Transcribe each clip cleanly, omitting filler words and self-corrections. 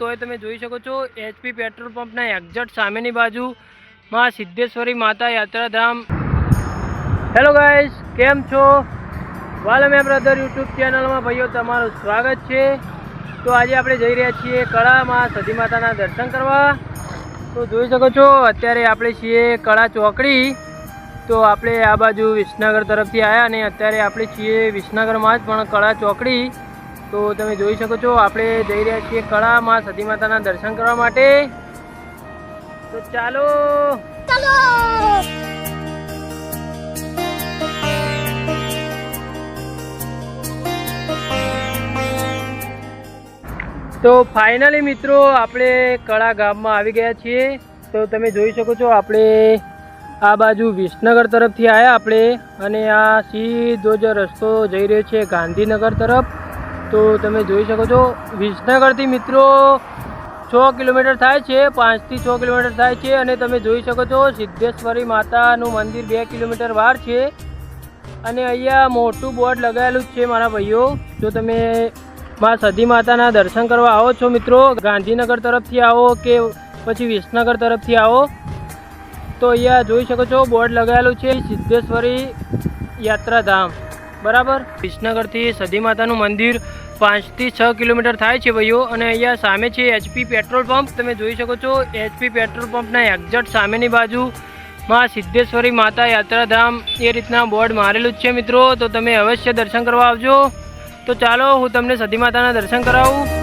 તો તમે જોઈ શકો છો HP પેટ્રોલ પંપના એક્ઝેક્ટ સામેની બાજુમાં સિદ્ધેશ્વરી માતા યાત્રાધામ। હેલો ગાઈસ, કેમ છો? વાલમિયા બ્રધર યુટ્યુબ ચેનલમાં ભાઈઓ તમારું સ્વાગત છે। તો આજે આપણે જઈ રહ્યા છીએ કળામાં સતી માતાના દર્શન કરવા। તો જોઈ શકો છો અત્યારે આપણે છીએ કળા ચોકડી। તો આપણે આ બાજુ વિસનગર તરફથી આવ્યા અને અત્યારે આપણે છીએ વિસનગરમાં જ પણ કળા ચોકડી। તો તમે જોઈ શકો છો આપણે જઈ રહ્યા છીએ કળામાં સતી માતાના દર્શન કરવા માટે। તો ચાલો ચાલો। તો ફાઇનલી મિત્રો આપણે કળા ગામમાં આવી ગયા છીએ। તો તમે જોઈ શકો છો આપણે આ બાજુ વિસનગર તરફથી આવ્યા આપણે અને આ સીધો જ રસ્તો જઈ રહ્યો છે ગાંધીનગર તરફ। તો તમે જોઈ શકો છો વિસનગરથી મિત્રો 6 કિલોમીટર થાય છે, 5 થી 6 કિલોમીટર થાય છે। અને તમે જોઈ શકો છો સિદ્ધેશ્વરી માતાનું મંદિર 2 કિલોમીટર બહાર છે અને અહીંયા મોટું બોર્ડ લગાવેલું જ છે મારા ભાઈઓ। જો તમે માં સતી માતાના દર્શન કરવા આવો છો મિત્રો, ગાંધીનગર તરફથી આવો કે પછી વિસનગર તરફથી આવો તો અહીંયા જોઈ શકો છો બોર્ડ લગાવેલું છે સિદ્ધેશ્વરી યાત્રાધામ, બરાબર। વિસનગરથી સતી માતાનું મંદિર 5 થી 6 કિલોમીટર થાય છે ભાઈઓ। અને અહીંયા સામે છે HP પેટ્રોલ પંપ। તમે જોઈ શકો છો HP પેટ્રોલ પંપના એક્ઝેક્ટ સામેની બાજુમાં સિદ્ધેશ્વરી માતા યાત્રાધામ એ રીતના બોર્ડ મારેલું જ છે મિત્રો। તો તમે અવશ્ય દર્શન કરવા આવજો। તો ચાલો હું તમને સતી માતાના દર્શન કરાવું।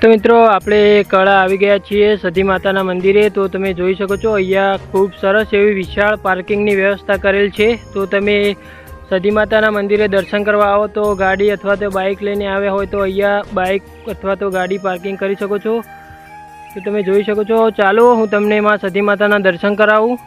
તો મિત્રો આપણે કળા આવી ગયા છીએ સતી માતાના મંદિરે। તો તમે જોઈ શકો છો અહીંયા ખૂબ સરસ એવી વિશાળ પાર્કિંગની વ્યવસ્થા કરેલ છે। તો તમે સતી માતાના મંદિરે દર્શન કરવા આવો તો ગાડી અથવા તો બાઇક લઈને આવ્યા હોય તો અહીંયા બાઇક અથવા તો ગાડી પાર્કિંગ કરી શકો છો। તો તમે જોઈ શકો છો। ચાલો હું તમને માં સતી માતાના દર્શન કરાવું।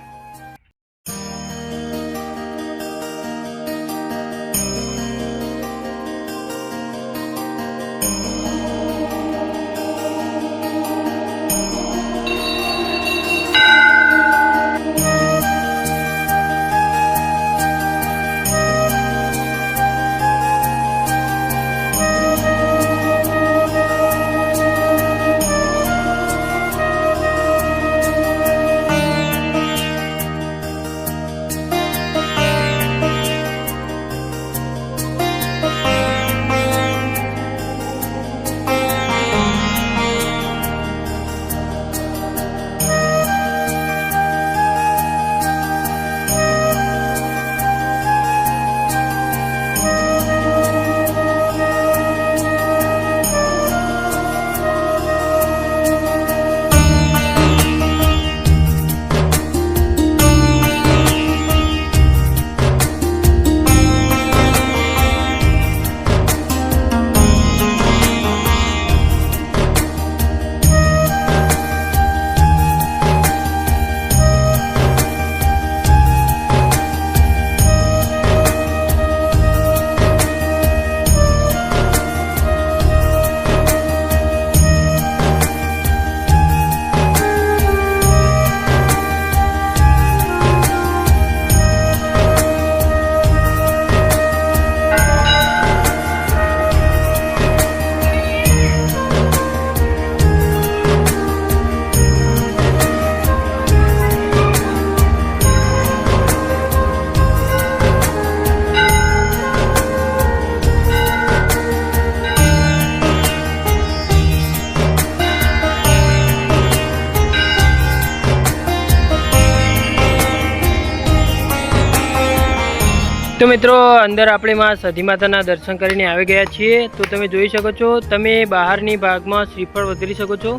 તો મિત્રો અંદર આપણે માં સતી માતાના દર્શન કરીને આવી ગયા છીએ। તો તમે જોઈ શકો છો તમે બહારની ભાગમાં શ્રીફળ વધેરી શકો છો।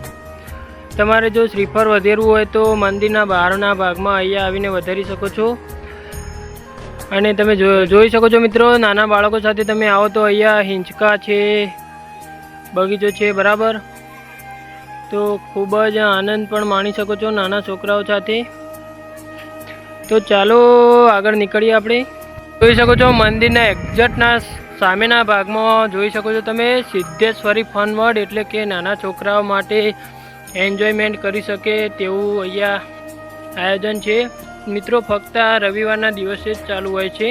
તમારે જો શ્રીફળ વધેરવું હોય તો મંદિરના બહારના ભાગમાં અહીંયા આવીને વધારી શકો છો। અને તમે જોઈ શકો છો મિત્રો નાના બાળકો સાથે તમે આવો તો અહીંયા હિંચકા છે, બગીચો છે, બરાબર। તો ખૂબ જ આનંદ પણ માણી શકો છો નાના છોકરાઓ સાથે। તો ચાલો આગળ નીકળીએ આપણે। જોઈ શકો છો મંદિરના એક્ઝેક્ટના સામેના ભાગમાં જોઈ શકો છો તમે સિદ્ધેશ્વરી ફન વર્લ્ડ, એટલે કે નાના છોકરાઓ માટે એન્જોયમેન્ટ કરી શકે તેવું અહીંયા આયોજન છે મિત્રો। ફક્ત રવિવારના દિવસે જ ચાલુ હોય છે।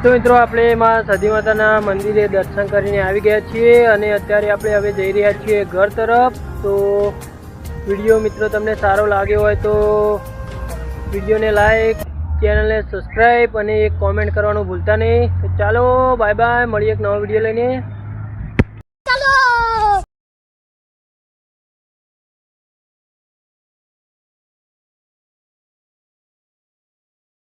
તો મિત્રો આપણે માં સતી માતાના મંદિરે દર્શન કરીને આવી ગયા છીએ અને અત્યારે આપણે હવે જઈ રહ્યા છીએ ઘર તરફ। તો વિડીયો મિત્રો તમને સારો લાગ્યો હોય તો વિડીયોને લાઈક, ચેનલને સબસ્ક્રાઈબ અને એક કોમેન્ટ કરવાનું ભૂલતા નહીં। તો ચાલો બાય બાય, મળીએ એક નવો વિડીયો લઈને।